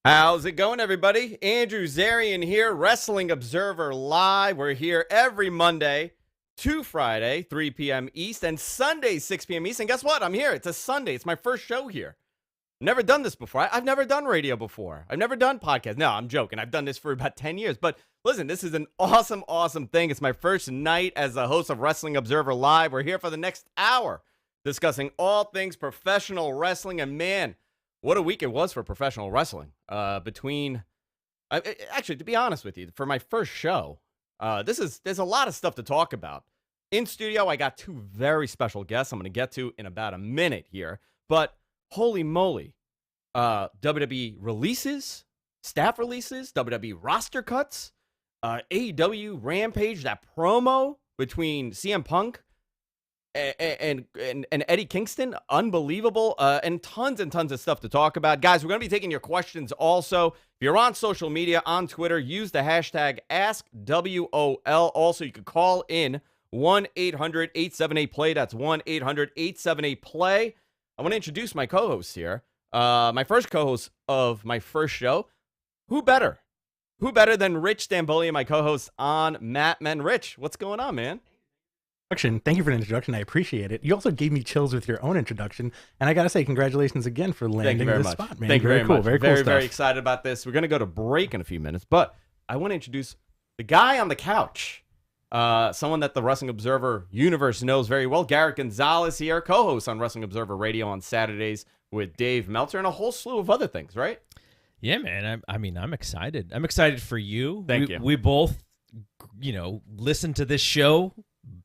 How's it going, everybody? Andrew Zarian here, Wrestling Observer Live. We're here every Monday to Friday, 3 p.m. East, and Sunday, 6 p.m. East. And guess what? I'm here. It's a Sunday. It's my first show here. Never done this before. I've never done radio before. I've never done podcasts. No, I'm joking. I've done this for about 10 years. But listen, this is an awesome, awesome thing. It's my first night as the host of Wrestling Observer Live. We're here for the next hour discussing all things professional wrestling. And man, what a week it was for professional wrestling. Actually, to be honest with you, for my first show, there's a lot of stuff to talk about. In studio, I got two very special guests I'm going to get to in about a minute here. But holy moly, WWE releases, staff releases, WWE roster cuts, AEW Rampage, that promo between CM Punk and Eddie Kingston, unbelievable, and tons of stuff to talk about. Guys, we're going to be taking your questions also. If you're on social media, on Twitter, use the hashtag AskWOL. Also, you can call in 1-800-878-PLAY. That's 1-800-878-PLAY. I want to introduce my co-hosts here. My first co-host of my first show. Who better? Who better than Rich Stamboli, my co-host on Mat Men? Rich, what's going on, man? Thank you for the introduction. I appreciate it. You also gave me chills with your own introduction, and I gotta say, congratulations again for landing this spot, man. Thank you very much. Very cool stuff. Very excited about this. We're gonna go to break in a few minutes, but I want to introduce the guy on the couch, someone that the Wrestling Observer universe knows very well. Garrett Gonzalez here, co-host on Wrestling Observer Radio on Saturdays with Dave Meltzer and a whole slew of other things, right? Yeah, man. I'm excited. I'm excited for you. Thank you. We both, listened to this show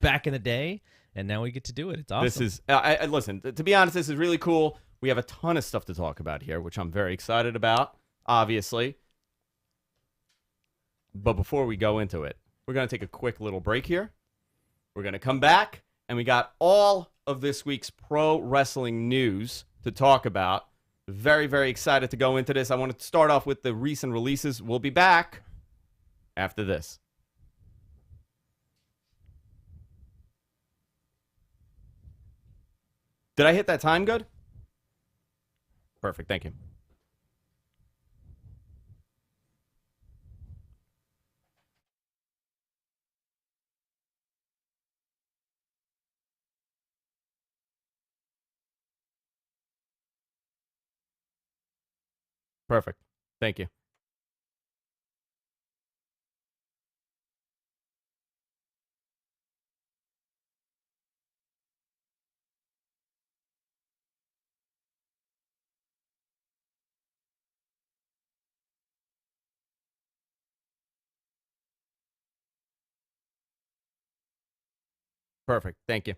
back in the day, and now we get to do it. It's awesome. This is, listen, to be honest, this is really cool. We have a ton of stuff to talk about here, which I'm very excited about, obviously. But before we go into it, we're going to take a quick little break here. We're going to come back, and we got all of this week's pro wrestling news to talk about. Very, very excited to go into this. I want to start off with the recent releases. We'll be back after this. Did I hit that time good? Perfect. Thank you. Perfect. Thank you. Perfect. Thank you.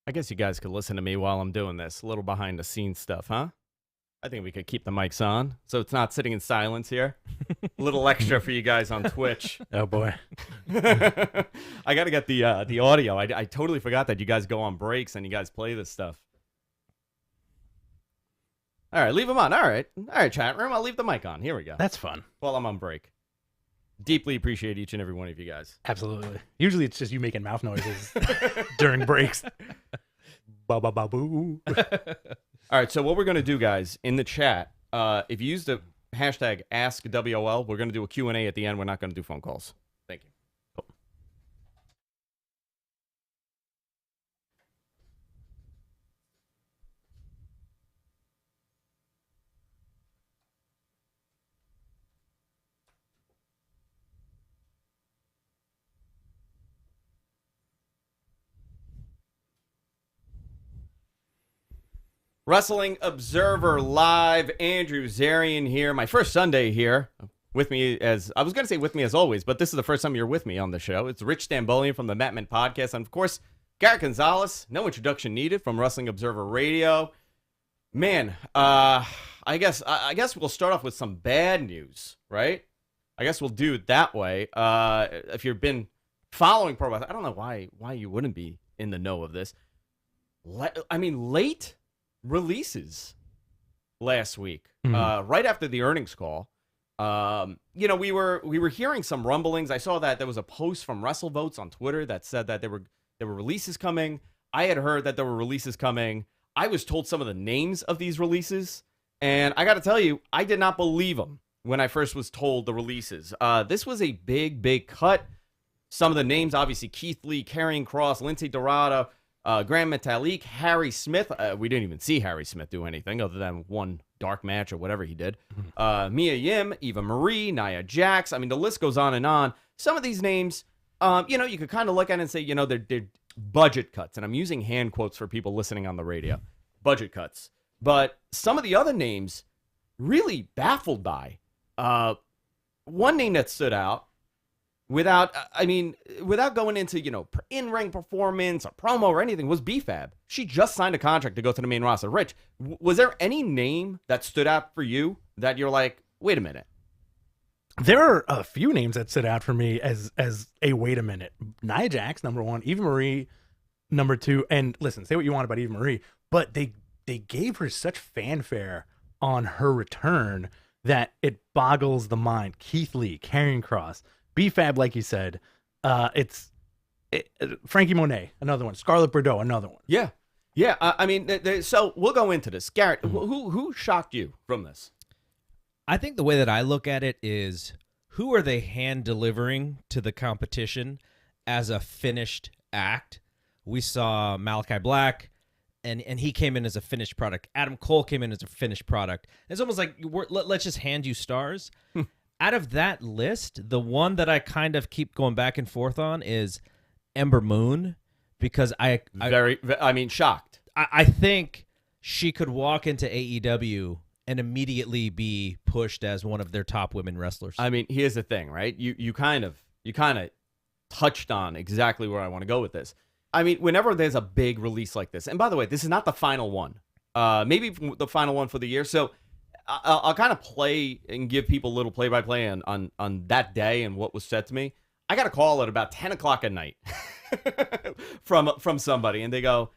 I guess you guys could listen to me while I'm doing this. A little behind the scenes stuff, huh? I think we could keep the mics on so it's not sitting in silence here. A little extra for you guys on Twitch. Oh, boy. I got to get the audio. I totally forgot that you guys go on breaks and you guys play this stuff. All right, leave them on. All right, chat room. I'll leave the mic on. Here we go. That's fun. While I'm on break. Deeply appreciate each and every one of you guys. Absolutely. Usually it's just you making mouth noises during breaks. Ba ba ba boo. All right, so what we're gonna do, guys, in the chat, if you use the hashtag AskWOL, we're gonna do a Q&A at the end. We're not gonna do phone calls. Thank you. Wrestling Observer Live, Andrew Zarian here. My first Sunday here. With me as, I was going to say with me as always, but this is the first time you're with me on the show. It's Rich Stambolian from the Matman Podcast. And of course, Garrett Gonzalez, no introduction needed, from Wrestling Observer Radio. Man, I guess we'll start off with some bad news, right? I guess we'll do it that way. If you've been following pro wrestling, I don't know why you wouldn't be in the know of this. Late releases last week, right after the earnings call. We were hearing some rumblings. I saw that there was a post from WrestleVotes on Twitter that said that there were releases coming. I had heard that there were releases coming. I was told some of the names of these releases, and I got to tell you, I did not believe them when I first was told the releases. This was a big cut. Some of the names, obviously, Keith Lee, Karrion Kross, Lindsay Dorado, Grand Metalik, Harry Smith. We didn't even see Harry Smith do anything other than one dark match or whatever he did. Mia Yim, Eva Marie, Nia Jax. I mean, the list goes on and on. Some of these names, you could kind of look at it and say, they're budget cuts. And I'm using hand quotes for people listening on the radio. Budget cuts. But some of the other names, really baffled by. One name that stood out, without going into, in-ring performance or promo or anything, was B-Fab. She just signed a contract to go to the main roster. Rich, was there any name that stood out for you that you're like, wait a minute? There are a few names that stood out for me as a wait a minute. Nia Jax, number one. Eva Marie, number two. And listen, say what you want about Eva Marie, but they gave her such fanfare on her return that it boggles the mind. Keith Lee, Karrion Kross, B-Fab, like you said. Frankie Monet, another one. Scarlett Bordeaux, another one. Yeah. So we'll go into this. Garrett, who shocked you from this? I think the way that I look at it is, who are they hand delivering to the competition as a finished act? We saw Malachi Black, and he came in as a finished product. Adam Cole came in as a finished product. It's almost like, let's just hand you stars. Out of that list, the one that I kind of keep going back and forth on is Ember Moon, because shocked. I think she could walk into AEW and immediately be pushed as one of their top women wrestlers. I mean, here's the thing, right? You kind of touched on exactly where I want to go with this. I mean, whenever there's a big release like this, and by the way, this is not the final one. Maybe the final one for the year. So I'll kind of play and give people a little play-by-play on that day and what was said to me. I got a call at about 10 o'clock at night from somebody, and they go,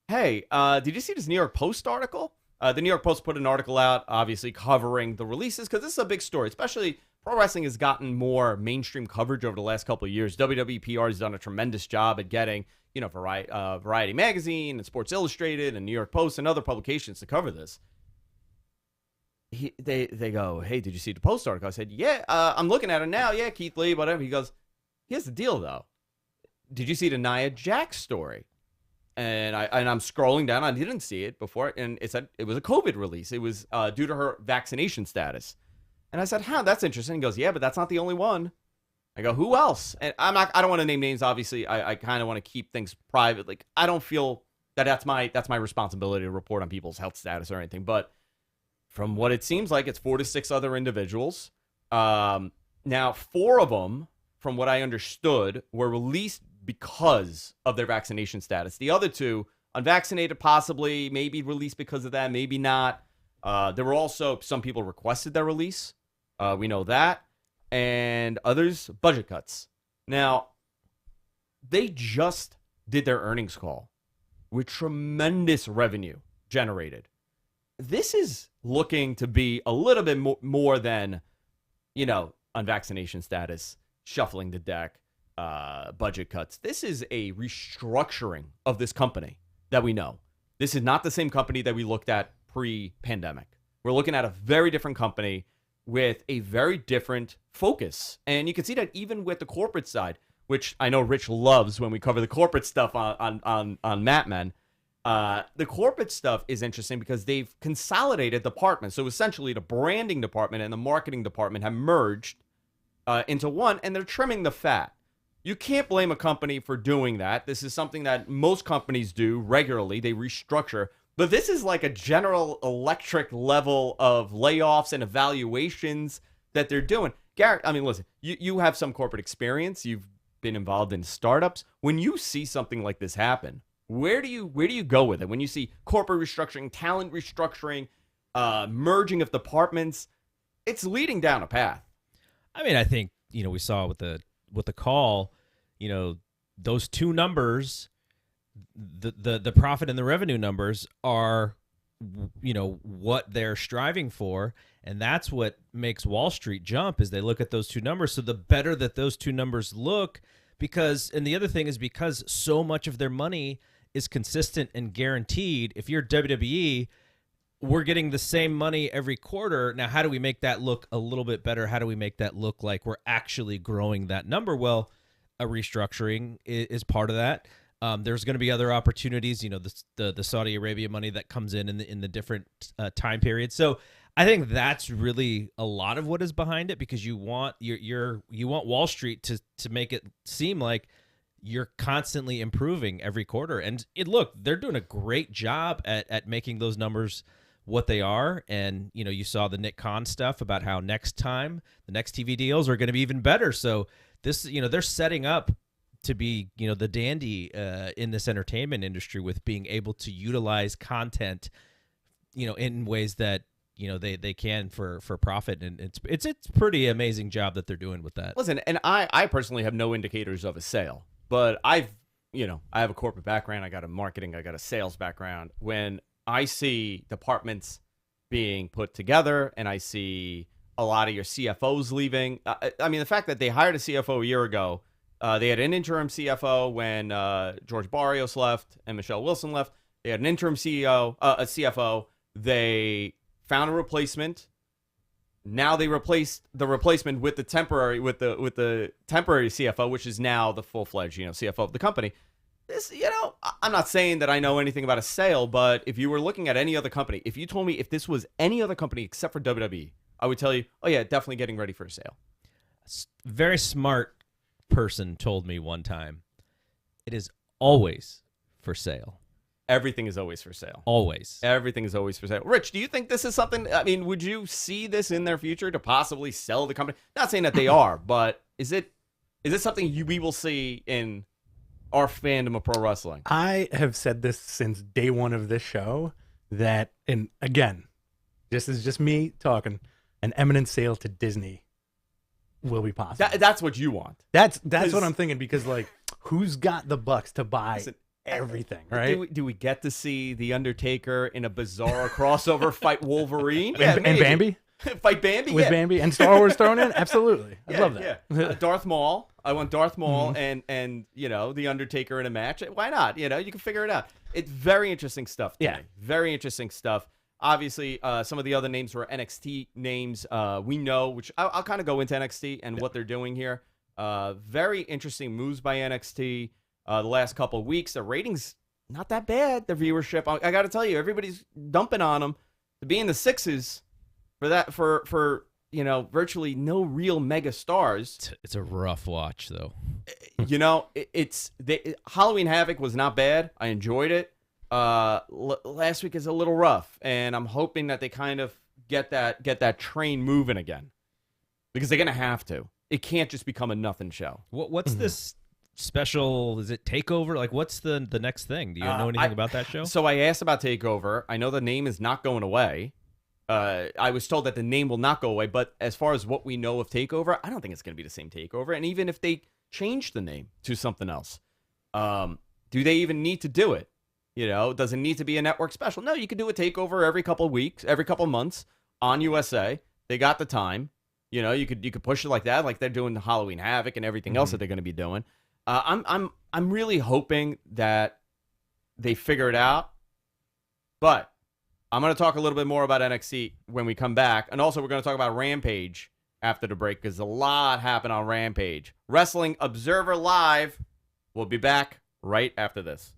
hey, did you see this New York Post article? The New York Post put an article out, obviously, covering the releases, because this is a big story, especially pro wrestling has gotten more mainstream coverage over the last couple of years. WWE PR has done a tremendous job at getting, Variety Magazine and Sports Illustrated and New York Post and other publications to cover this. They go, hey, did you see the Post article? I said, yeah, I'm looking at it now. Yeah, Keith Lee, whatever. He goes, here's the deal, though. Did you see the Nia Jax story? And I'm scrolling down. I didn't see it before, and it said it was a COVID release. It was due to her vaccination status. And I said, that's interesting. He goes, yeah, but that's not the only one. I go, who else? And I don't want to name names, obviously. I kind of want to keep things private. Like, I don't feel that's my responsibility to report on people's health status or anything. But from what it seems like, it's 4 to 6 other individuals. Now, 4 of them, from what I understood, were released because of their vaccination status. The other 2, unvaccinated possibly, maybe released because of that, maybe not. There were also some people requested their release. We know that. And others, budget cuts. Now, they just did their earnings call with tremendous revenue generated. this is looking to be a little bit more than, unvaccination status, shuffling the deck, budget cuts. This is a restructuring of this company that we know. This is not the same company that we looked at pre-pandemic. We're looking at a very different company with a very different focus. And you can see that even with the corporate side, which I know Rich loves when we cover the corporate stuff on Mat Men. The corporate stuff is interesting because they've consolidated departments. So essentially the branding department and the marketing department have merged into one, and they're trimming the fat. You can't blame a company for doing that. This is something that most companies do regularly. They restructure. But this is like a General Electric level of layoffs and evaluations that they're doing. Garrett, I mean, listen, you have some corporate experience. You've been involved in startups. When you see something like this happen, where do you go with it? When you see corporate restructuring, talent restructuring, merging of departments, it's leading down a path. I mean, I think, we saw with the call, those two numbers, the profit and the revenue numbers are, what they're striving for. And that's what makes Wall Street jump, is they look at those two numbers. So the better that those two numbers look, and the other thing is because so much of their money is consistent and guaranteed. If you're WWE, we're getting the same money every quarter. Now, how do we make that look a little bit better? How do we make that look like we're actually growing that number? Well, a restructuring is part of that. There's going to be other opportunities, the Saudi Arabia money that comes in the different time periods. So I think that's really a lot of what is behind it, because you want you want Wall Street to make it seem like you're constantly improving every quarter. And look, they're doing a great job at making those numbers what they are. And, you saw the Nick Khan stuff about how next time the next TV deals are going to be even better. So this, they're setting up to be, the dandy in this entertainment industry with being able to utilize content, in ways that, they can for profit. And it's a pretty amazing job that they're doing with that. Listen, and I personally have no indicators of a sale, but I have a corporate background. I got a marketing, I got a sales background. When I see departments being put together and I see a lot of your CFOs leaving, I mean, the fact that they hired a CFO a year ago, they had an interim CFO when George Barrios left and Michelle Wilson left. They had an interim a CFO. They found a replacement. Now they replaced the replacement with the temporary CFO, which is now the full-fledged CFO of the company. This, I'm not saying that I know anything about a sale, but if you were looking at any other company, if you told me if this was any other company except for WWE, I would tell you, oh yeah, definitely getting ready for a sale. Very smart person told me one time, it is always for sale. Everything is always for sale. Always. Everything is always for sale. Rich, do you think this is something, I mean, would you see this in their future to possibly sell the company? Not saying that they are, but is it something we will see in our fandom of pro wrestling? I have said this since day one of this show that, and again, this is just me talking, an imminent sale to Disney will be possible. That's what you want. That's what I'm thinking, because who's got the bucks to buy everything, right? Do we get to see the Undertaker in a bizarre crossover fight Wolverine? And Bambi? Fight Bambi? With Bambi and Star Wars thrown in? Absolutely. I love that. Yeah. Darth Maul. I want Darth Maul and the Undertaker in a match. Why not? You can figure it out. It's very interesting stuff to me. Very interesting stuff. Obviously, some of the other names were NXT names. We know, which I'll kind of go into NXT and what they're doing here. Very interesting moves by NXT. The last couple of weeks, the ratings not that bad. The viewership, I got to tell you, everybody's dumping on them to be in the sixes for virtually no real mega stars. It's a rough watch, though. Halloween Havoc was not bad. I enjoyed it. Last week is a little rough, and I'm hoping that they kind of get that train moving again, because they're gonna have to. It can't just become a nothing show. What's this special? Is it Takeover? What's the next thing? Do you know anything about that show? So I asked about Takeover. I know the name is not going away. I was told that the name will not go away, but as far as what we know of Takeover, I don't think it's going to be the same Takeover. And even if they change the name to something else, do they even need to do it? You know, it doesn't need to be a network special. No, you could do a takeover every couple of weeks, every couple of months on USA. They got the time. You know, you could push it like that, like they're doing the Halloween Havoc and everything else that they're going to be doing. I'm really hoping that they figure it out. But I'm going to talk a little bit more about NXT when we come back, and also we're going to talk about Rampage after the break because a lot happened on Rampage. Wrestling Observer Live. We'll be back right after this.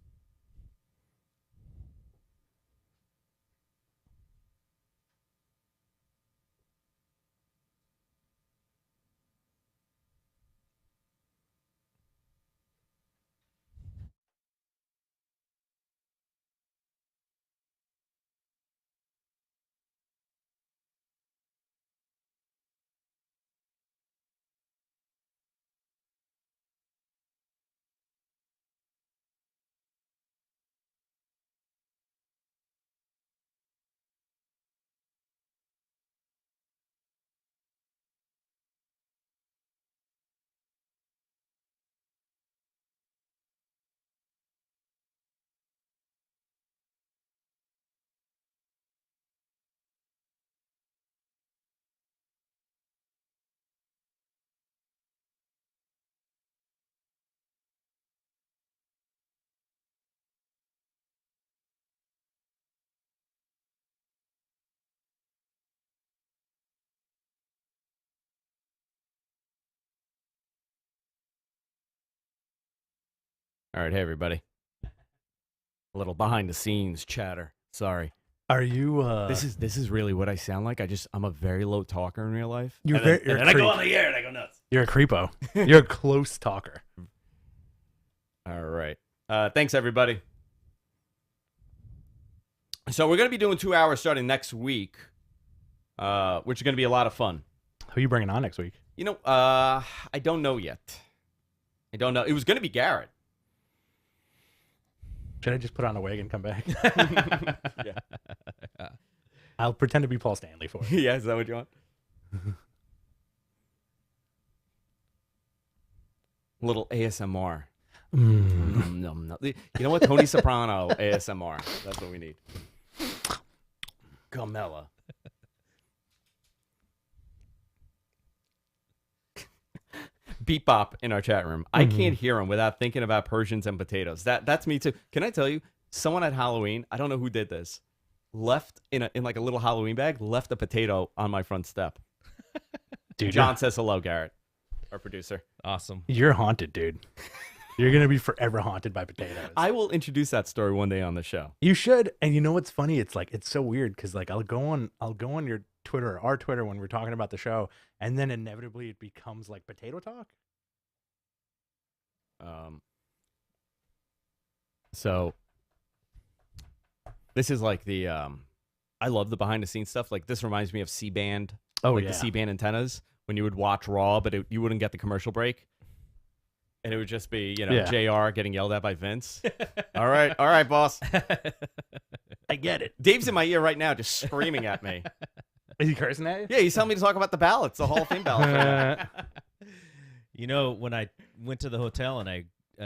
All right, hey everybody. A little behind the scenes chatter. Sorry. Are you? This is really what I sound like. I'm a very low talker in real life. You're and then, very. You're and a then I go creep. on the air and I go nuts. You're a creepo. You're a close talker. All right. Thanks everybody. So we're gonna be doing 2 hours starting next week, which is gonna be a lot of fun. Who are you bringing on next week? You know, I don't know yet. I don't know. It was gonna be Garrett. Should I just put on a wig and come back? Yeah. I'll pretend to be Paul Stanley for it. Yeah, is that what you want? A little ASMR. No. You know what? Tony Soprano ASMR. That's what we need. Gamella. Beep bop in our chat room. I can't hear him without thinking about Persians and potatoes. That's me too. Can I tell you? Someone at Halloween, I don't know who did this, left in like a little Halloween bag, left a potato on my front step. Dude, John says hello, Garrett, our producer. Awesome. you're haunted, dude. You're gonna be forever haunted by potatoes. I will introduce that story one day on the show. You should. And you know what's funny? It's like it's so weird because like I'll go on your Twitter, our Twitter, when we're talking about the show, and then inevitably it becomes like potato talk. So this is like the I love the behind the scenes stuff. Like this reminds me of C-band. Oh, like yeah. the C-band antennas when you would watch Raw, but you wouldn't get the commercial break. And it would just be, you know, Yeah. JR getting yelled at by Vince. All right, boss. I get it. Dave's in my ear right now, just screaming at me. Is he cursing at you? Yeah, he's telling me to talk about the ballots, the Hall of Fame ballots. Right now. You know, when I went to the hotel and I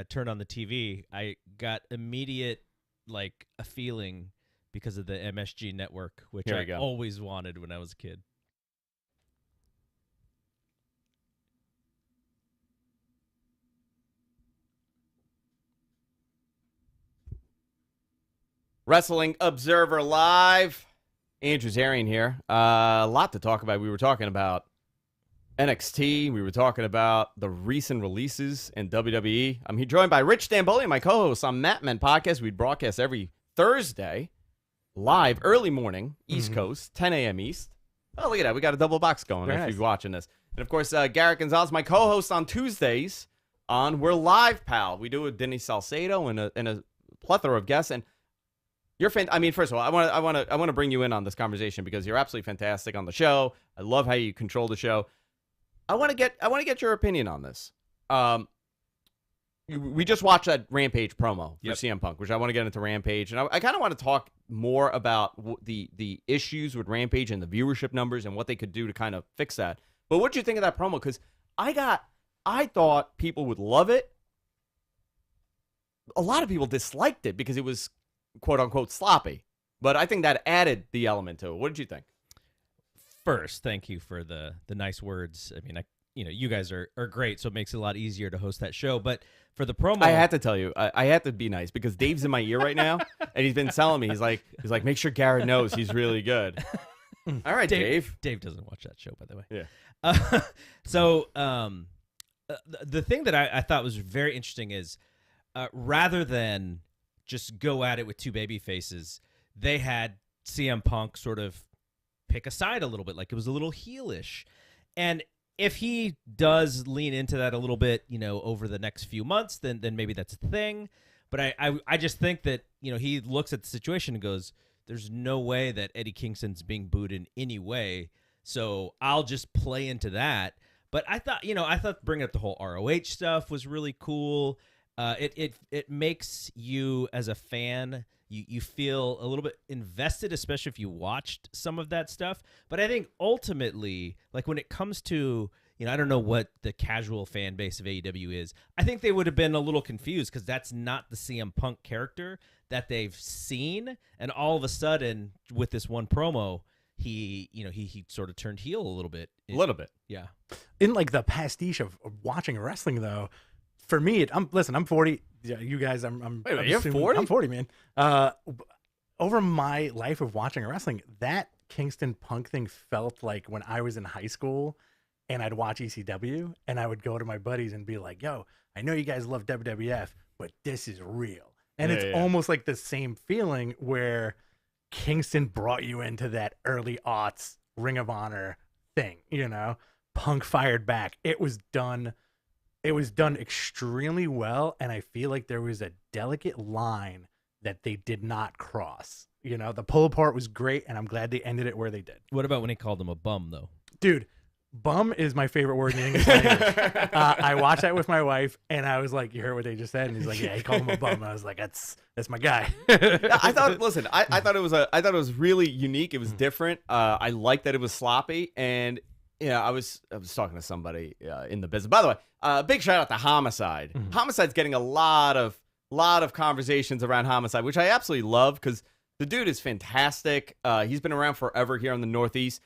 turned on the TV, I got immediate, like, a feeling because of the MSG network, which Here we I go. always wanted when I was a kid. Wrestling Observer Live. Andrew Zarian here. A lot to talk about. We were talking about NXT. We were talking about the recent releases in WWE. I'm here joined by Rich Stamboli, my co-host on Mat Men Podcast. We broadcast every Thursday, live, early morning, East Coast, 10 a.m. East. Oh, look at that. We got a double box going Very if nice. you're watching this. And, of course, Garrett Gonzalez, my co-host on Tuesdays on We're Live, Pal. We do it with Denny Salcedo and a plethora of guests. And you're I mean, first of all, I want to bring you in on this conversation because you're absolutely fantastic on the show. I love how you control the show. I want to get your opinion on this. We just watched that Rampage promo for CM Punk, which I want to get into Rampage, and I kind of want to talk more about the issues with Rampage and the viewership numbers and what they could do to kind of fix that. But what did you think of that promo? Because I thought people would love it. A lot of people disliked it because it was quote unquote sloppy. But I think that added the element to it. What did you think? First, thank you for the nice words. I mean, you guys are great, so it makes it a lot easier to host that show. But for the promo, I had to tell you, I had to be nice because Dave's in my ear right now, and he's been telling me, he's like, make sure Garrett knows he's really good. All right, Dave. Dave doesn't watch that show, by the way. Yeah. The thing that I thought was very interesting is rather than just go at it with two baby faces, they had CM Punk sort of pick a side a little bit, like it was a little heelish. And if he does lean into that a little bit, over the next few months, then maybe that's a thing. But I just think that, he looks at the situation and goes, there's no way that Eddie Kingston's being booed in any way. So I'll just play into that. But I thought bringing up the whole ROH stuff was really cool. It makes you as a fan, you feel a little bit invested, especially if you watched some of that stuff. But I think ultimately, like when it comes to, I don't know what the casual fan base of AEW is. I think they would have been a little confused because that's not the CM Punk character that they've seen. And all of a sudden, with this one promo, he sort of turned heel a little bit. A little bit. Yeah. In like the pastiche of watching wrestling, though, for me, I'm 40. Yeah, you guys, I'm Wait a minute, you're 40? I'm 40, man. Over my life of watching wrestling, that Kingston Punk thing felt like when I was in high school and I'd watch ECW and I would go to my buddies and be like, yo, I know you guys love WWF, but this is real. And it's almost like the same feeling where Kingston brought you into that early aughts Ring of Honor thing, Punk fired back. It was done extremely well, and I feel like there was a delicate line that they did not cross. The pull apart was great, and I'm glad they ended it where they did. What about when he called him a bum, though? Dude, bum is my favorite word in the English language. I watched that with my wife, and I was like, you heard what they just said? And he's like, yeah, he called him a bum. And I was like, that's my guy. I thought it was really unique. It was different. I liked that it was sloppy, and I was talking to somebody in the business. By the way, big shout out to Homicide. Mm-hmm. Homicide's getting a lot of conversations around Homicide, which I absolutely love because the dude is fantastic. He's been around forever here in the Northeast.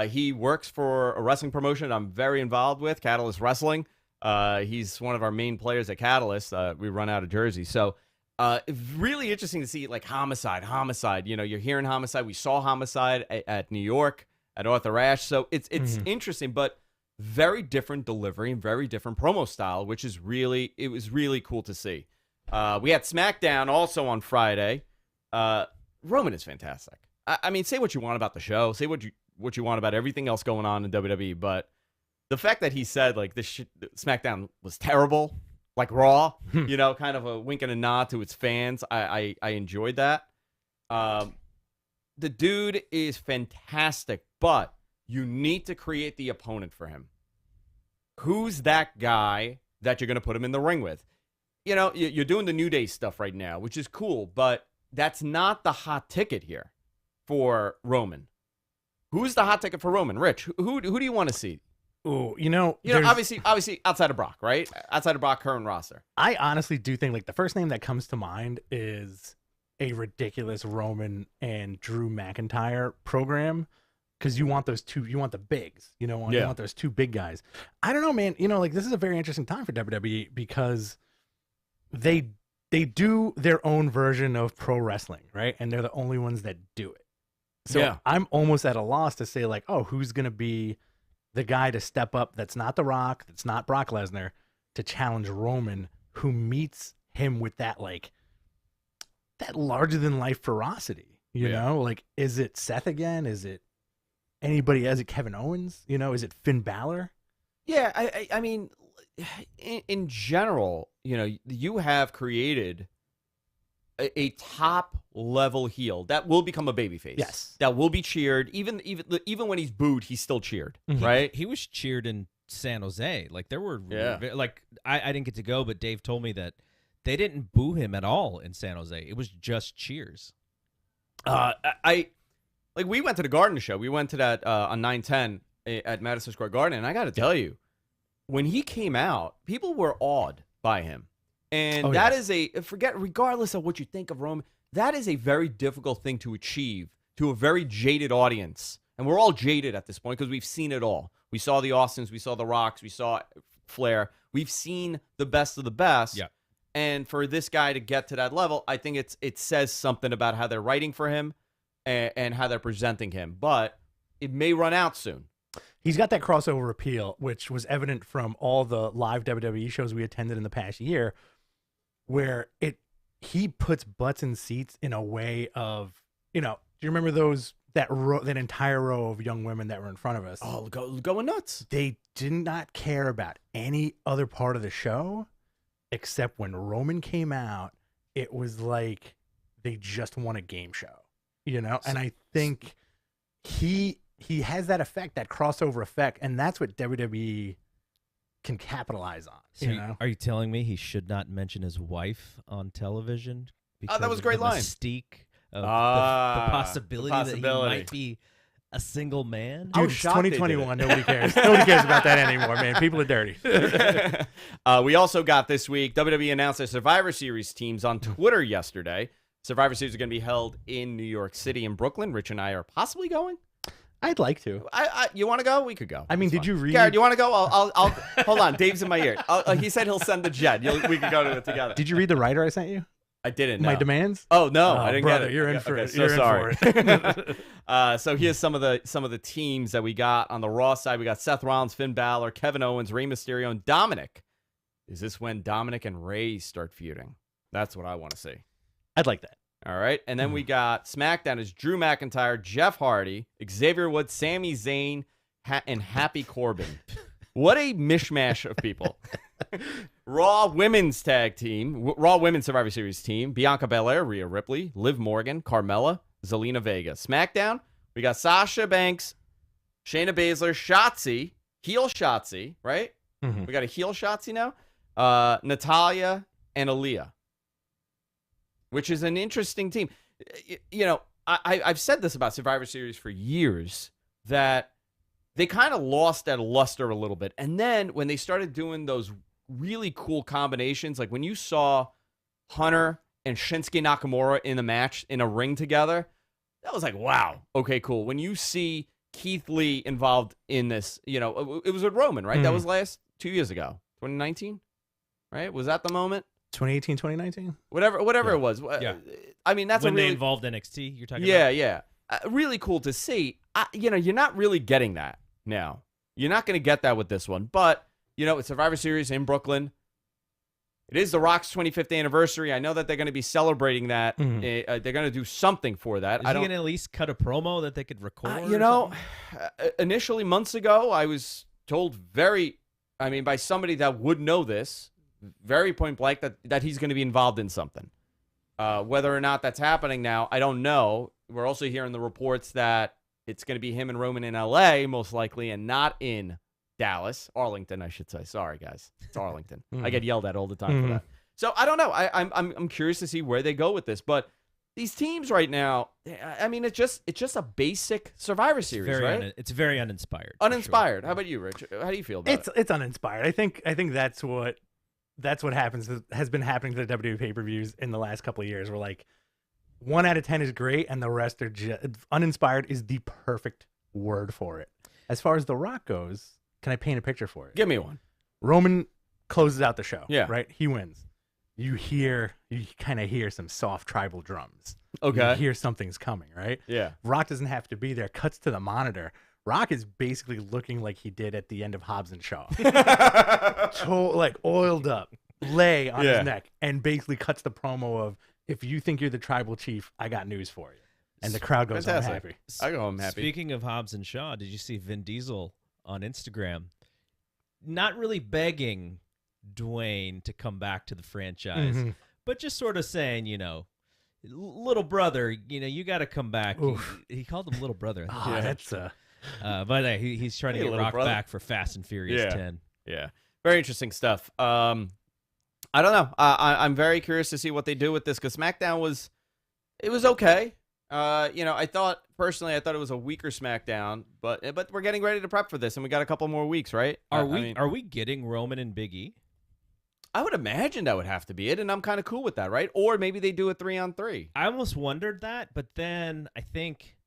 He works for a wrestling promotion I'm very involved with, Catalyst Wrestling. He's one of our main players at Catalyst. We run out of Jersey. So it's really interesting to see like Homicide. You're hearing Homicide. We saw Homicide at New York at Arthur Ashe. So it's interesting, but very different delivery and very different promo style, which is it was really cool to see. We had SmackDown also on Friday. Roman is fantastic. I mean, say what you want about the show. Say what you want about everything else going on in WWE, but the fact that he said like this SmackDown was terrible, like Raw, kind of a wink and a nod to its fans. I enjoyed that. The dude is fantastic, but you need to create the opponent for him. Who's that guy that you're going to put him in the ring with? You're doing the New Day stuff right now, which is cool, but that's not the hot ticket here for Roman. Who's the hot ticket for Roman? Rich, who do you want to see? Ooh, obviously outside of Brock, right? Outside of Brock, current roster. I honestly do think like the first name that comes to mind is a ridiculous Roman and Drew McIntyre program because you want those two, you want the bigs, you want those two big guys. I don't know, man. Like this is a very interesting time for WWE because they do their own version of pro wrestling, right? And they're the only ones that do it. So I'm almost at a loss to say like, oh, who's going to be the guy to step up that's not The Rock, that's not Brock Lesnar, to challenge Roman, who meets him with that like that larger than life ferocity, you know? Like, is it Seth again? Is it anybody? Is it Kevin Owens? Is it Finn Balor? Yeah, I mean, in general, you have created a top level heel that will become a babyface. Yes, that will be cheered. Even when he's booed, he's still cheered. Right? He was cheered in San Jose. Like there were like I didn't get to go, but Dave told me that they didn't boo him at all in San Jose. It was just cheers. We went to the Garden show. We went to that on 9/10 at Madison Square Garden, and I got to tell you, when he came out, people were awed by him. And is regardless of what you think of Roman, that is a very difficult thing to achieve to a very jaded audience. And we're all jaded at this point because we've seen it all. We saw the Austins, we saw the Rocks, we saw Flair. We've seen the best of the best. Yeah. And for this guy to get to that level, I think it says something about how they're writing for him and how they're presenting him. But it may run out soon. He's got that crossover appeal, which was evident from all the live WWE shows we attended in the past year, where he puts butts in seats in a way of, do you remember that entire row of young women that were in front of us? Oh, going nuts. They did not care about any other part of the show, except when Roman came out, it was like they just won a game show, And I think he has that effect, that crossover effect, and that's what WWE can capitalize on. So are you telling me he should not mention his wife on television? That was a great the line. Mystique of the possibility that he might be a single man. Dude, it's 2021. Nobody cares. Nobody cares about that anymore, man. People are dirty. We also got this week, WWE announced their Survivor Series teams on Twitter yesterday. Survivor Series are going to be held in New York City and Brooklyn. Rich and I are possibly going. I'd like to. You want to go? We could go. I mean, did you read? Garrett, you want to go? I'll hold on. Dave's in my ear. He said he'll send the jet. We could go to it together. Did you read the writer I sent you? I didn't. My no. demands? Oh no, I didn't brother, get it. You're in for it. So You're sorry. In for it. So here's some of the teams that we got on the Raw side. We got Seth Rollins, Finn Balor, Kevin Owens, Rey Mysterio, and Dominic. Is this when Dominic and Rey start feuding? That's what I want to see. I'd like that. All right, and then we got SmackDown is Drew McIntyre, Jeff Hardy, Xavier Woods, Sami Zayn, and Happy Corbin. What a mishmash of people. Raw Women's Tag Team, Raw Women's Survivor Series team, Bianca Belair, Rhea Ripley, Liv Morgan, Carmella, Zelina Vega. SmackDown, we got Sasha Banks, Shayna Baszler, Shotzi, heel Shotzi, right? Mm-hmm. We got a heel Shotzi now. Natalya and Aaliyah, which is an interesting team. I've said this about Survivor Series for years, that they kind of lost that luster a little bit. And then when they started doing those really cool combinations, like when you saw Hunter and Shinsuke Nakamura in a match, in a ring together, that was like, wow, okay, cool. When you see Keith Lee involved in this, it was with Roman, right? That was 2 years ago, 2019, right? Was that the moment? 2018, 2019? Whatever it was. Yeah. I mean, that's when they involved NXT, you're talking about? Yeah. Really cool to see. You're not really getting that now. You're not going to get that with this one. But, it's Survivor Series in Brooklyn. It is The Rock's 25th anniversary. I know that they're going to be celebrating that. Mm-hmm. They're going to do something for that. Is he going to at least cut a promo that they could record? Initially, months ago, I was told by somebody that would know this, very point blank, that he's going to be involved in something. Whether or not that's happening now, I don't know. We're also hearing the reports that it's going to be him and Roman in L.A., most likely, and not in Dallas. Arlington, I should say. Sorry, guys. It's Arlington. I get yelled at all the time for that. So I don't know. I'm curious to see where they go with this. But these teams right now, I mean, it's just a basic Survivor Series, right? It's very uninspired. Uninspired. Sure. How about you, Rich? How do you feel about it? It's uninspired. I think that's what has been happening to the WWE pay-per-views in the last couple of years. Where like 1 out of 10 is great, and the rest are just uninspired is the perfect word for it. As far as The Rock goes, can I paint a picture for it? Give me one. Roman closes out the show. Yeah. Right? He wins. You kind of hear some soft tribal drums. Okay. You hear something's coming, right? Yeah. Rock doesn't have to be there. Cuts to the monitor. Rock is basically looking like he did at the end of Hobbs and Shaw. Like oiled up, lay on his neck, and basically cuts the promo of, if you think you're the tribal chief, I got news for you. And the crowd goes home happy. I go home happy. Speaking of Hobbs and Shaw, did you see Vin Diesel on Instagram not really begging Dwayne to come back to the franchise, but just sort of saying, little brother, you got to come back. He called him little brother. That's but he's trying to get Rock back for Fast and Furious 10. Yeah. Very interesting stuff. I don't know. I'm very curious to see what they do with this, because SmackDown was okay. I thought it was a weaker SmackDown, but we're getting ready to prep for this, and we got a couple more weeks, right? Are we getting Roman and Big E? I would imagine that would have to be it, and I'm kind of cool with that, right? Or maybe they do a 3-on-3. I almost wondered that, but then I think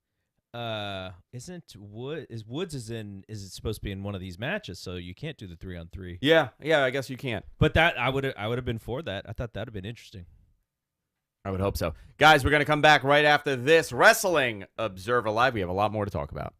isn't Woods is it supposed to be in one of these matches, so you can't do the 3-on-3. Yeah, I guess you can't. But that I would have been for that. I thought that would have been interesting. I would hope so. Guys, we're going to come back right after this Wrestling Observer Live. We have a lot more to talk about.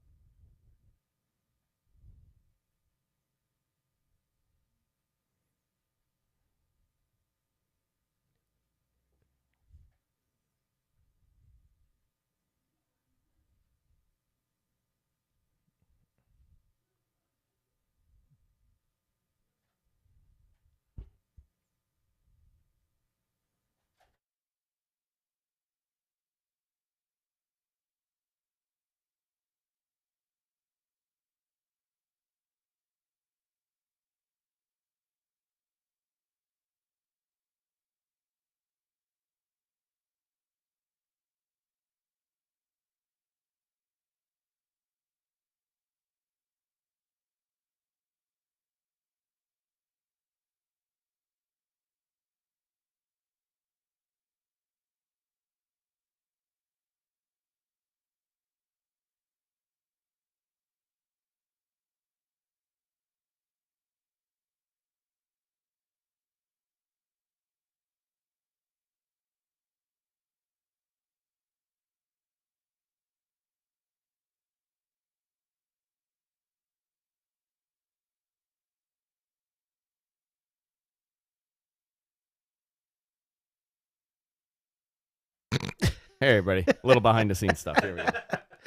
Hey, everybody. A little behind-the-scenes stuff. Here we go.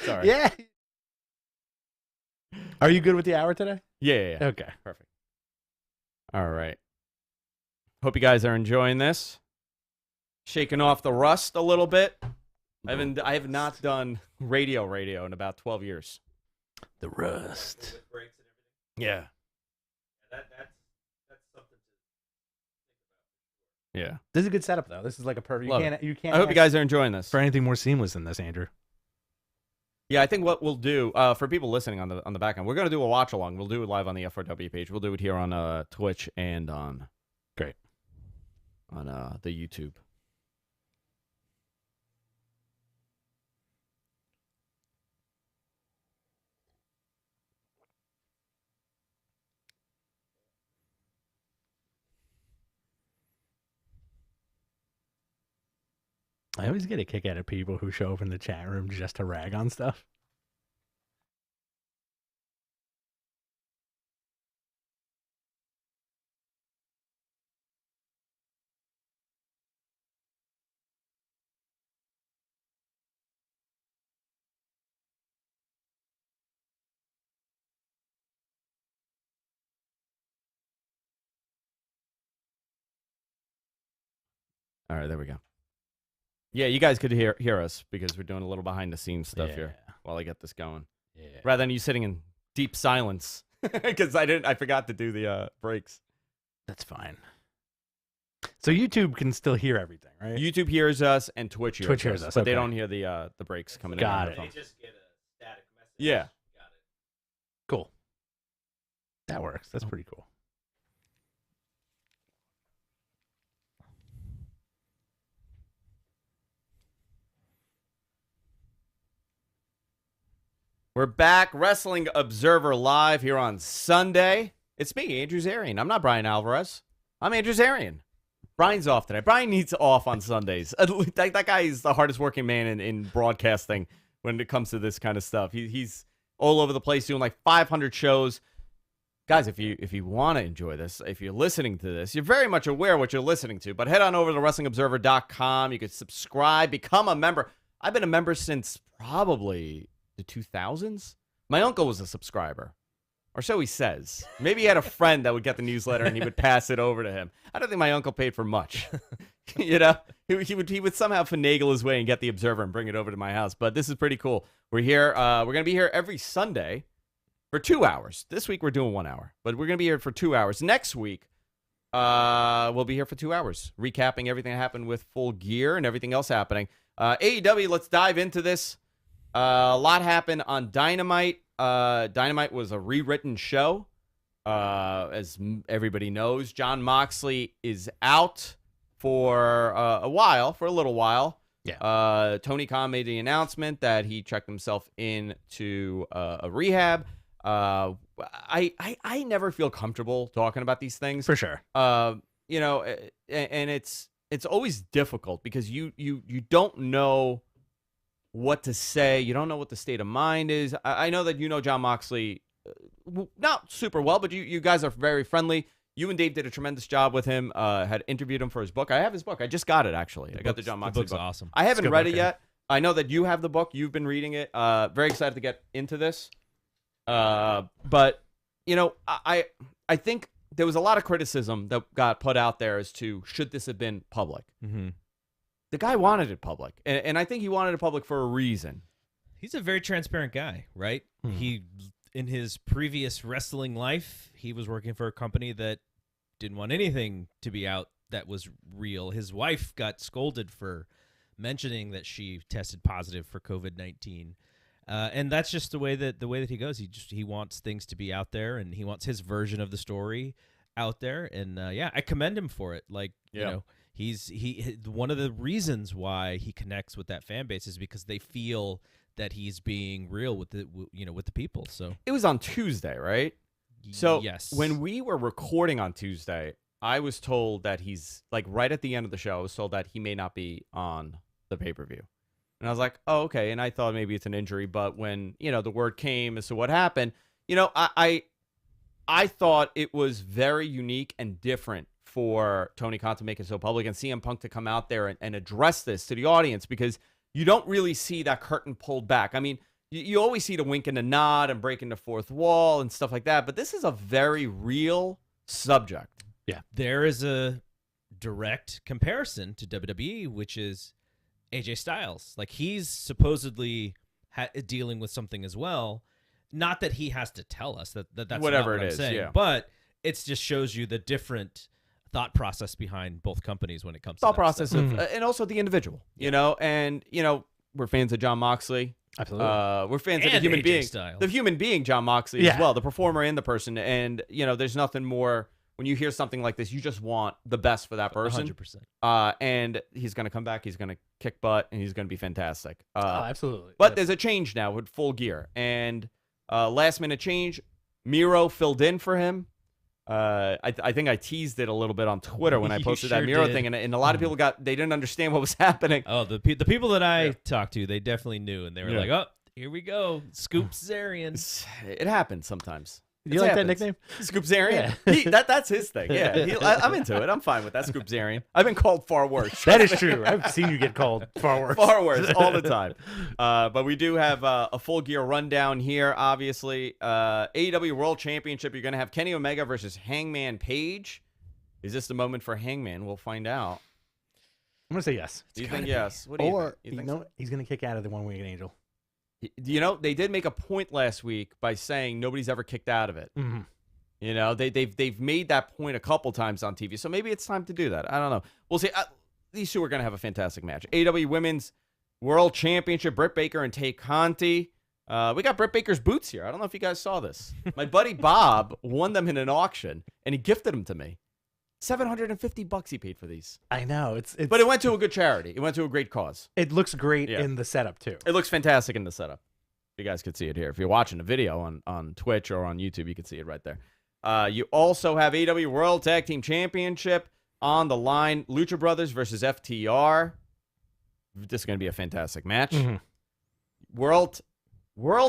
Sorry. Yeah. Are you good with the hour today? Yeah. Okay. Perfect. All right. Hope you guys are enjoying this. Shaking off the rust a little bit. I have not done radio in about 12 years. The rust. With breaks and everything. Yeah. That's something to Yeah. This is a good setup, though. This is like a perfect. Love You can't. I hope you guys are enjoying this. for anything more seamless than this, Andrew. Yeah, I think what we'll do for people listening on the back end, we're gonna do a watch along. We'll do it live on the F4W page. We'll do it here on Twitch and on the YouTube. I always get a kick out of people who show up in the chat room just to rag on stuff. All right, there we go. Yeah, you guys could hear us because we're doing a little behind the scenes stuff here while I get this going. Yeah. Rather than you sitting in deep silence because I forgot to do the breaks. That's fine. So YouTube can still hear everything, right? YouTube hears us and Twitch hears us, but they okay. don't hear the breaks coming Got in. it. Got They just get a static message. Yeah. Got it. Cool. That works. That's pretty cool. We're back, Wrestling Observer Live here on Sunday. It's me, Andrew Zarian. I'm not Brian Alvarez. I'm Andrew Zarian. Brian's off today. Brian needs off on Sundays. That guy is the hardest working man in broadcasting when it comes to this kind of stuff. He's all over the place doing like 500 shows. Guys, if you want to enjoy this, if you're listening to this, you're very much aware what you're listening to. But head on over to WrestlingObserver.com. You can subscribe, become a member. I've been a member since probably the 2000s. My uncle was a subscriber, or so he says. Maybe he had a friend that would get the newsletter and he would pass it over to him. I don't think my uncle paid for much. You know, he would somehow finagle his way and get the Observer and bring it over to my house. But this is pretty cool. We're here. We're gonna be here every Sunday for 2 hours. This week we're doing 1 hour, but we're gonna be here for 2 hours. Next week, we'll be here for 2 hours, recapping everything that happened with Full Gear and everything else happening. AEW. Let's dive into this. A lot happened on Dynamite. Dynamite was a rewritten show. Everybody knows, Jon Moxley is out for a little while. Yeah. Tony Khan made the announcement that he checked himself into a rehab. I never feel comfortable talking about these things. For sure. You know, and it's always difficult because you don't know what to say. You don't know what the state of mind is. I know that you know Jon Moxley not super well, but you guys are very friendly. You and Dave did a tremendous job with him. Had interviewed him for his book. I have his book. I just got it, actually. I got the Jon Moxley book's book. Awesome. I haven't It's a good read book, it yet. I know that you have the book. You've been reading it. Very excited to get into this. But, you know, I think there was a lot of criticism that got put out there as to should this have been public. Mm-hmm. The guy wanted it public, and I think he wanted it public for a reason. He's a very transparent guy, right? He, in his previous wrestling life, he was working for a company that didn't want anything to be out that was real. His wife got scolded for mentioning that she tested positive for COVID-19. And that's just the way that he goes. He wants things to be out there, and he wants his version of the story out there. And yeah, I commend him for it. Like, you know, he one of the reasons why he connects with that fan base is because they feel that he's being real with the people. So It was on Tuesday, right? So yes, when we were recording on Tuesday, I was told that he's, like, right at the end of the show, I was told that he may not be on the pay-per-view. And I was like, oh, okay. And I thought maybe it's an injury, but when, you know, the word came as to what happened, you know, I thought it was very unique and different for Tony Khan to make it so public and CM Punk to come out there and address this to the audience, because you don't really see that curtain pulled back. I mean, you always see the wink and the nod and breaking the fourth wall and stuff like that, but this is a very real subject. Yeah. There is a direct comparison to WWE, which is AJ Styles. Like, he's supposedly dealing with something as well. Not that he has to tell us that's Whatever not what it I'm is, saying, yeah. but it just shows you the different thought process behind both companies when it comes to Thought that process stuff. of, and also the individual, you know, and, you know, we're fans of Jon Moxley. Absolutely. We're fans of the And human AJ being, Styles. the human being, Jon Moxley as Yeah. well, the performer and the person. And, you know, there's nothing more when you hear something like this, you just want the best for that person. 100%. And he's going to come back. He's going to kick butt, and he's going to be fantastic. oh, absolutely. But Yep. there's a change now with Full Gear. And last minute change, Miro filled in for him. I think I teased it a little bit on Twitter when I You posted that sure Miro did. thing, and a lot of people they didn't understand what was happening. Oh, the people that I talked to, they definitely knew, and they were Yeah. like, "Oh, here we go, Scoop Zarian." It happens sometimes. Do you like that nickname? Scoop Zarian? Yeah. That's his thing. Yeah, I'm into it. I'm fine with that, Scoop Zarian. I've been called far worse. That is true. I've seen you get called far worse. Far worse all the time. But we do have a Full Gear rundown here, obviously. AEW World Championship, you're going to have Kenny Omega versus Hangman Page. Is this the moment for Hangman? We'll find out. I'm going to say yes. Do you think yes? What do you Or, think? you know, he's going to kick out of the one-winged angel. You know, they did make a point last week by saying nobody's ever kicked out of it. Mm-hmm. You know, they've made that point a couple times on TV, so maybe it's time to do that. I don't know. We'll see. These two are going to have a fantastic match. AEW Women's World Championship, Britt Baker and Tay Conti. We got Britt Baker's boots here. I don't know if you guys saw this. My buddy Bob won them in an auction, and he gifted them to me. $750 he paid for these. I know. It's But it went to a good charity. It went to a great cause. it looks great Yeah. in the setup, too. It looks fantastic in the setup. You guys could see it here. If you're watching the video on Twitch or on YouTube, you can see it right there. You also have AEW World Tag Team Championship on the line. Lucha Brothers versus FTR. This is going to be a fantastic match. Mm-hmm. World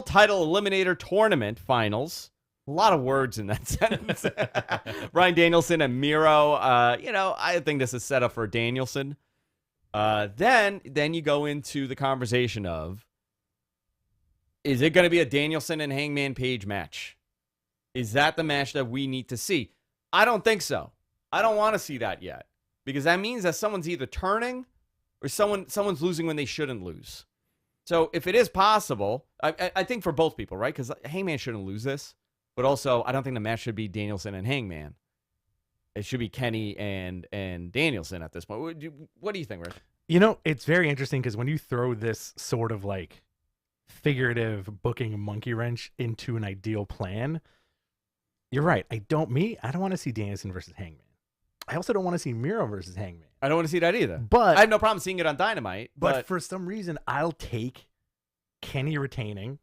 Title Eliminator Tournament Finals. A lot of words in that sentence. Bryan Danielson and Miro. You know, I think this is set up for Danielson. Then you go into the conversation of, is it going to be a Danielson and Hangman Page match? Is that the match that we need to see? I don't think so. I don't want to see that yet, because that means that someone's either turning or someone's losing when they shouldn't lose. So if it is possible, I think for both people, right? Because Hangman shouldn't lose this, but also I don't think the match should be Danielson and Hangman. It should be Kenny and Danielson at this point. What do you think, Rick? You know, it's very interesting because when you throw this sort of like figurative booking monkey wrench into an ideal plan, You're right. I don't want to see Danielson versus Hangman. I also don't want to see Miro versus Hangman. I don't want to see that either. But I have no problem seeing it on Dynamite. But for some reason, I'll take Kenny retaining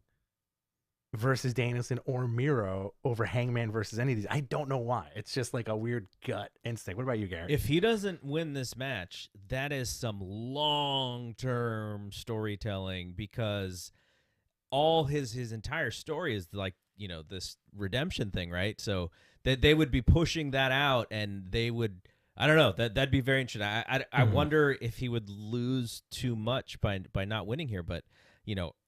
versus Danielson or Miro over Hangman versus any of these. I don't know why. It's just like a weird gut instinct. What about you, Gary? If he doesn't win this match, that is some long-term storytelling, because all his entire story is like, this redemption thing, right? So they would be pushing that out, and they would, I don't know, that'd be very interesting. I wonder if he would lose too much by not winning here, but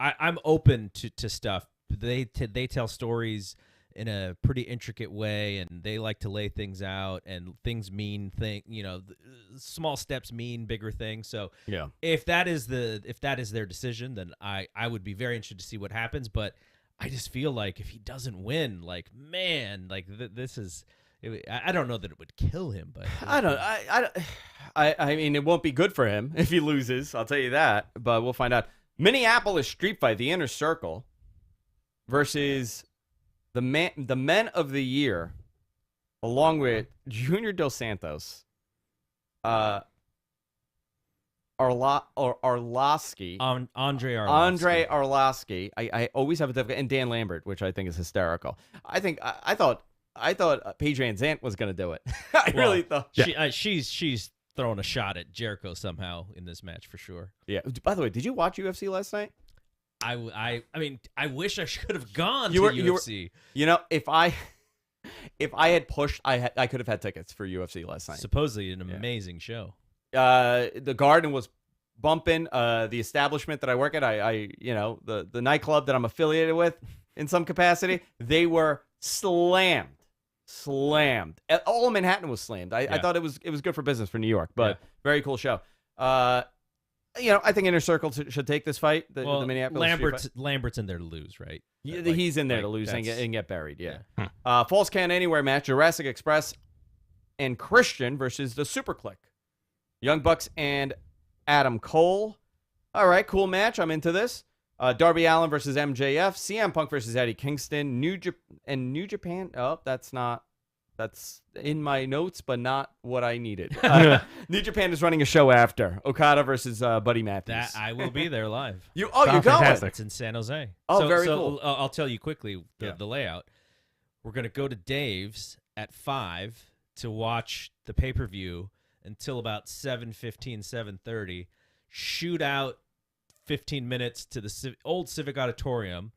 I'm open to stuff. They tell stories in a pretty intricate way, and they like to lay things out, and things mean small steps mean bigger things. So yeah, if that is their decision, then I would be very interested to see what happens. But I just feel like if he doesn't win, like, man, like this is. I don't know that it would kill him, but I mean, it won't be good for him if he loses. I'll tell you that. But we'll find out. Minneapolis Street Fight, the Inner Circle, versus the Men of the Year, along with Junior Dos Santos, Arlovsky. Andre Arlovsky. Andre Arlovsky. I always have a difficult, and Dan Lambert, which I think is hysterical. I thought Paige Van Zandt was going to do it. Really thought. She's throwing a shot at Jericho somehow in this match for sure. Yeah. By the way, did you watch UFC last night? I mean, I wish I should have gone to UFC. If I had pushed, I could have had tickets for UFC last night. Supposedly an amazing show. The Garden was bumping. The establishment that I work at, the nightclub that I'm affiliated with in some capacity, they were slammed. All of Manhattan was slammed. I thought it was good for business for New York, but very cool show. I think Inner Circle should take this fight. The Minneapolis Lambert's in there to lose, right? He's in there to lose and get buried. Yeah. Falls Count Anywhere match: Jurassic Express and Christian versus the Super Click, Young Bucks and Adam Cole. All right, cool match. I'm into this. Darby Allin versus MJF, CM Punk versus Eddie Kingston, New Japan. Oh, that's in my notes, but not what I needed. New Japan is running a show after Okada versus Buddy Matthews. That I will be there live. You're going? It's in San Jose. Oh, very cool. I'll tell you quickly the layout. We're gonna go to Dave's at 5 to watch the pay-per-view until about 7:15, 7:30. Shoot out 15 minutes to the old Civic Auditorium,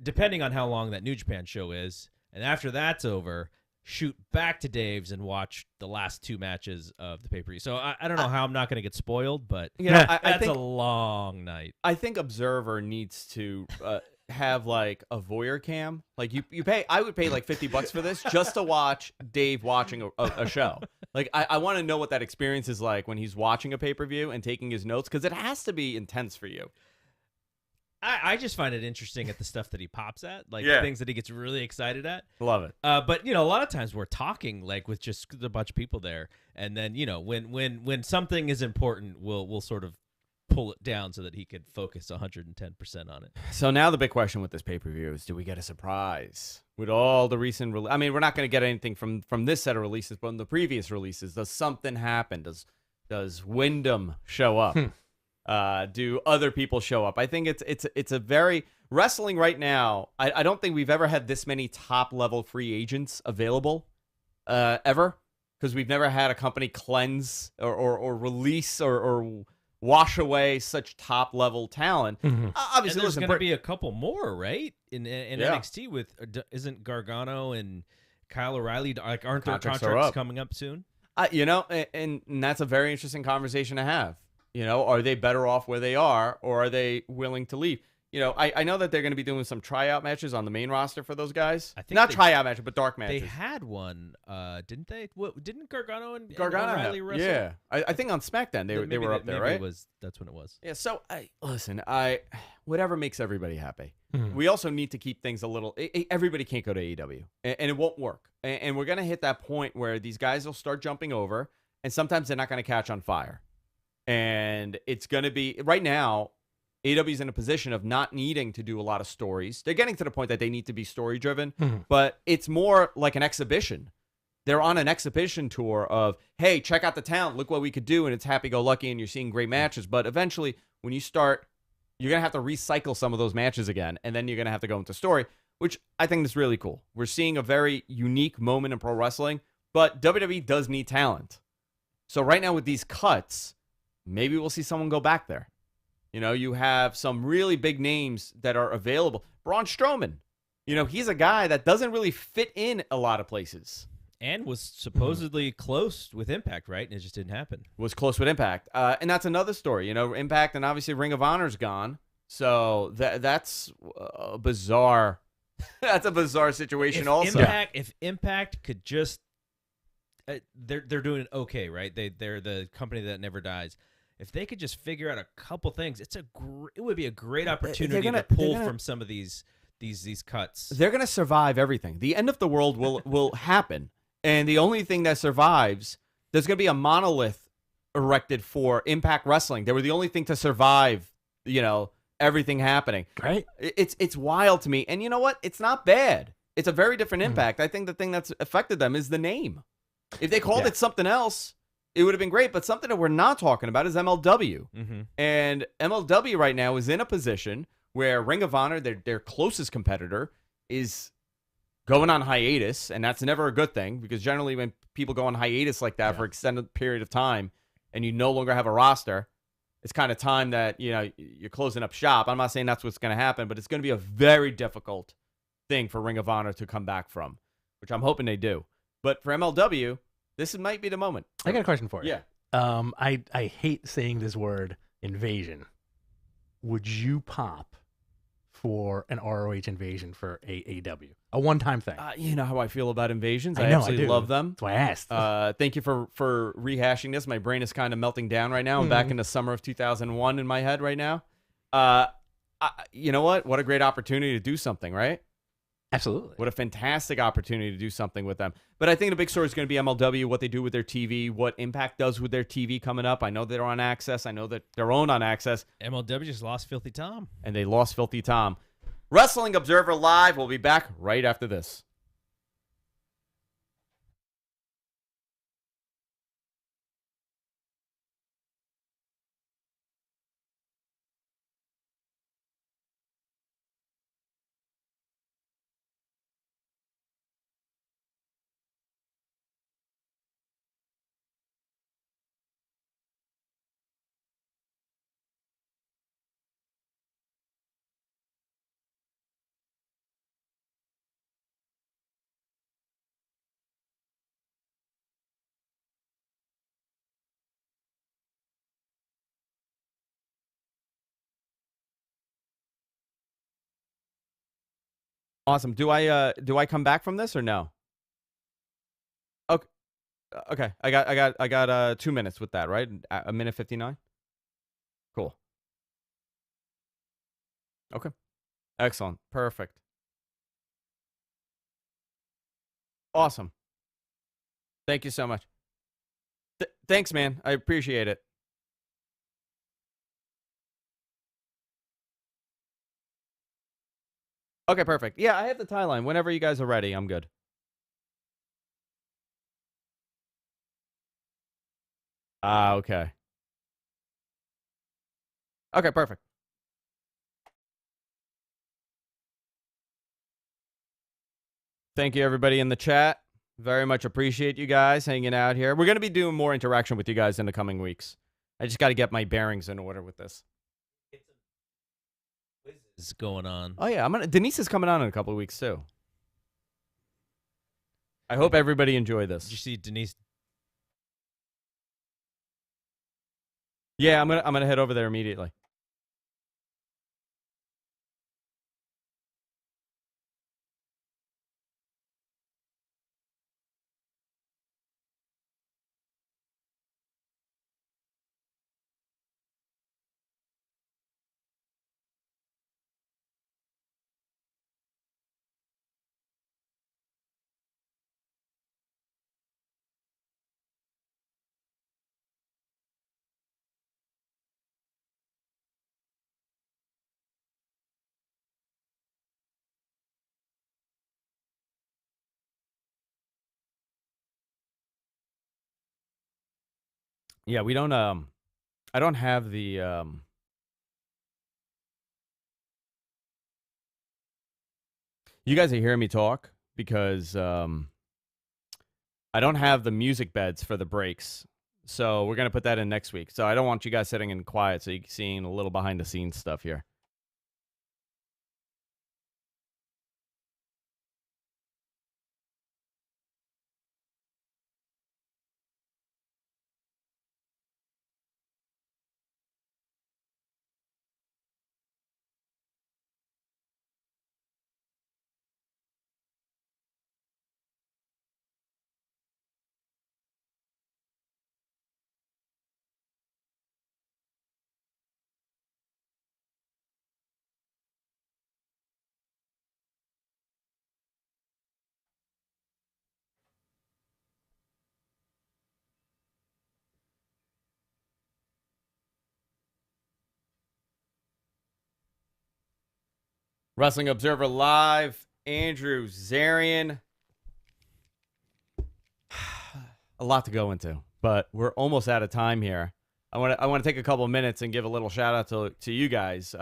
depending on how long that New Japan show is. And after that's over, shoot back to Dave's and watch the last 2 matches of the pay-per-view. So I don't know how I'm not going to get spoiled, but I think a long night. I think Observer needs to have like a voyeur cam. Like you pay, I would pay like $50 for this just to watch Dave watching a show. Like I want to know what that experience is like when he's watching a pay-per-view and taking his notes, because it has to be intense for you. I just find it interesting at the stuff that he pops at, like things that he gets really excited at. Love it. But a lot of times we're talking like with just a bunch of people there, and then when something is important, we'll sort of pull it down so that he could focus 110% on it. So now the big question with this pay-per-view is, do we get a surprise with all the recent I mean, we're not going to get anything from this set of releases, but in the previous releases, does something happen? Does Wyndham show up? Do other people show up? I think it's a very wrestling right now. I don't think we've ever had this many top-level free agents available ever, because we've never had a company cleanse or release or wash away such top-level talent. Obviously, and there's going to be a couple more, right? In NXT with isn't Gargano and Kyle O'Reilly, like, aren't their contracts coming up soon? And that's a very interesting conversation to have. Are they better off where they are, or are they willing to leave? I know that they're going to be doing some tryout matches on the main roster for those guys. I think not tryout matches, but dark matches. They had one, didn't they? Didn't Gargano and O'Reilly wrestle? Yeah, I think on SmackDown they were up there, right? That's when it was. Yeah. So whatever makes everybody happy. We also need to keep things a little. Everybody can't go to AEW, and it won't work. And we're going to hit that point where these guys will start jumping over, and sometimes they're not going to catch on fire. And it's going to be right now. AEW's in a position of not needing to do a lot of stories. They're getting to the point that they need to be story driven, Mhm. but it's more like an exhibition. They're on an exhibition tour of, hey, check out the talent, look what we could do, and it's happy-go-lucky, and you're seeing great matches. But eventually, when you start, you're going to have to recycle some of those matches again, and then you're going to have to go into story, which I think is really cool. We're seeing a very unique moment in pro wrestling, but WWE does need talent. So right now with these cuts, maybe we'll see someone go back there. You know, you have some really big names that are available. Braun Strowman, you know, he's a guy that doesn't really fit in a lot of places. And was supposedly close with Impact, right? And it just didn't happen. Was close with Impact. And that's another story. You know, Impact and obviously Ring of Honor's gone. So that's a bizarre that's a bizarre situation also. If Impact could just they're doing it okay, right? They're the company that never dies. If they could just figure out a couple things, it would be a great opportunity to pull from some of these cuts. They're going to survive everything. The end of the world will happen. And the only thing that survives, there's going to be a monolith erected for Impact Wrestling. They were the only thing to survive, you know, everything happening. Right. It's wild to me. And you know what? It's not bad. It's a very different Impact. I think the thing that's affected them is the name. If they called it something else, it would have been great. But something that we're not talking about is MLW. Mm-hmm. And MLW right now is in a position where Ring of Honor, their closest competitor, is going on hiatus, and that's never a good thing because generally when people go on hiatus like that for extended period of time and you no longer have a roster, it's kind of time that, you know, you're closing up shop. I'm not saying that's what's going to happen, but it's going to be a very difficult thing for Ring of Honor to come back from, which I'm hoping they do. But for MLW, this might be the moment. I got a question for you. Yeah. I hate saying this word, invasion. Would you pop for an ROH invasion for AEW? A one-time thing. You know how I feel about invasions. I know, absolutely I do. love them. That's why I asked. Thank you for rehashing this. My brain is kind of melting down right now. I'm back in the summer of 2001 in my head right now. You know what? What a great opportunity to do something, right? Absolutely. What a fantastic opportunity to do something with them. But I think the big story is going to be MLW, what they do with their TV, what Impact does with their TV coming up. I know they're on Access. I know that they're owned on Access. MLW just lost Filthy Tom. And they lost Filthy Tom. Wrestling Observer Live will be back right after this. Awesome. Do I come back from this or no? Okay. Okay. I got 2 minutes with that, right? A minute 59. Cool. Okay. Excellent. Perfect. Awesome. Thank you so much. Thanks, man. I appreciate it. Okay, perfect. Yeah, I have the tie line. Whenever you guys are ready, I'm good. Okay. Okay, perfect. Thank you, everybody in the chat. Very much appreciate you guys hanging out here. We're going to be doing more interaction with you guys in the coming weeks. I just got to get my bearings in order with this. Is going on. Oh, yeah. Denise is coming on in a couple of weeks, too. I hope everybody enjoy this. Did you see Denise? Yeah, I'm gonna head over there immediately. Yeah, we don't. I don't have the. You guys are hearing me talk because I don't have the music beds for the breaks. So we're gonna put that in next week. So I don't want you guys sitting in quiet, so you're seeing a little behind the scenes stuff here. Wrestling Observer Live, Andrew Zarian. A lot to go into, but we're almost out of time here. I want to take a couple of minutes and give a little shout out to you guys.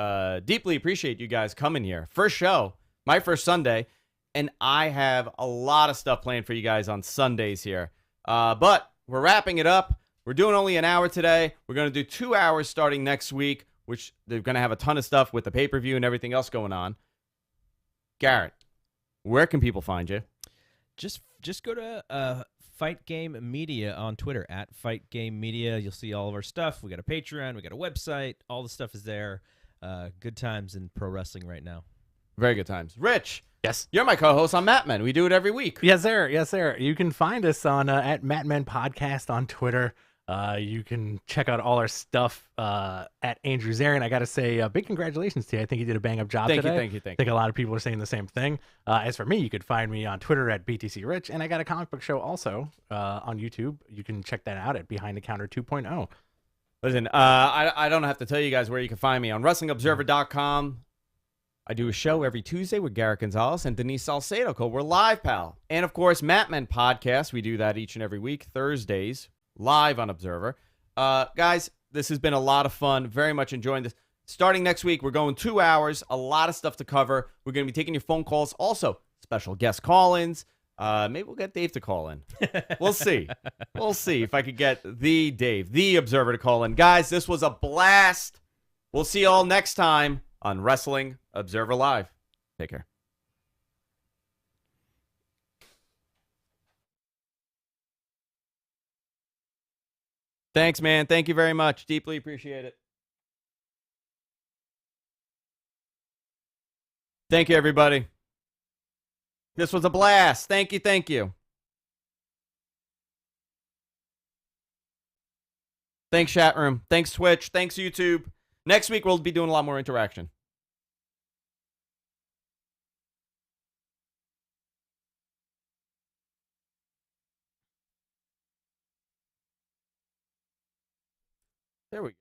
Deeply appreciate you guys coming here. First show, my first Sunday, and I have a lot of stuff planned for you guys on Sundays here. But we're wrapping it up. We're doing only an hour today. We're going to do 2 hours starting next week, which they're going to have a ton of stuff with the pay-per-view and everything else going on. Garrett, where can people find you? Just go to Fight Game Media on Twitter at Fight Game Media. You'll see all of our stuff. We got a Patreon, we got a website. All the stuff is there. Good times in pro wrestling right now. Very good times. Rich, Yes. you're my co-host on Mat Men. We do it every week. Yes, sir. Yes, sir. You can find us on at Matt Men Podcast on Twitter. You can check out all our stuff at Andrew Zarian. I got to say, big congratulations to you. I think you did a bang-up job Thank today. you, thank you, I thank think you. a lot of people are saying the same thing. As for me, you could find me on Twitter at BTC Rich, and I got a comic book show also on YouTube. You can check that out at Behind the Counter 2.0. Listen, I don't have to tell you guys where you can find me. On WrestlingObserver.com, I do a show every Tuesday with Garrett Gonzalez and Denise Salcedo called We're Live, Pal. And, of course, Mat Men Podcast. We do that each and every week, Thursdays, live on Observer. Guys, this has been a lot of fun. Very much enjoying this. Starting next week, we're going 2 hours. A lot of stuff to cover. We're going to be taking your phone calls. Also, special guest call-ins. Maybe we'll get Dave to call in. We'll see. We'll see if I could get the Dave, the Observer, to call in. Guys, this was a blast. We'll see you all next time on Wrestling Observer Live. Take care. Thanks, man. Thank you very much. Deeply appreciate it. Thank you, everybody. This was a blast. Thank you. Thank you. Thanks, chat room. Thanks, Twitch. Thanks, YouTube. Next week, we'll be doing a lot more interaction. There we go.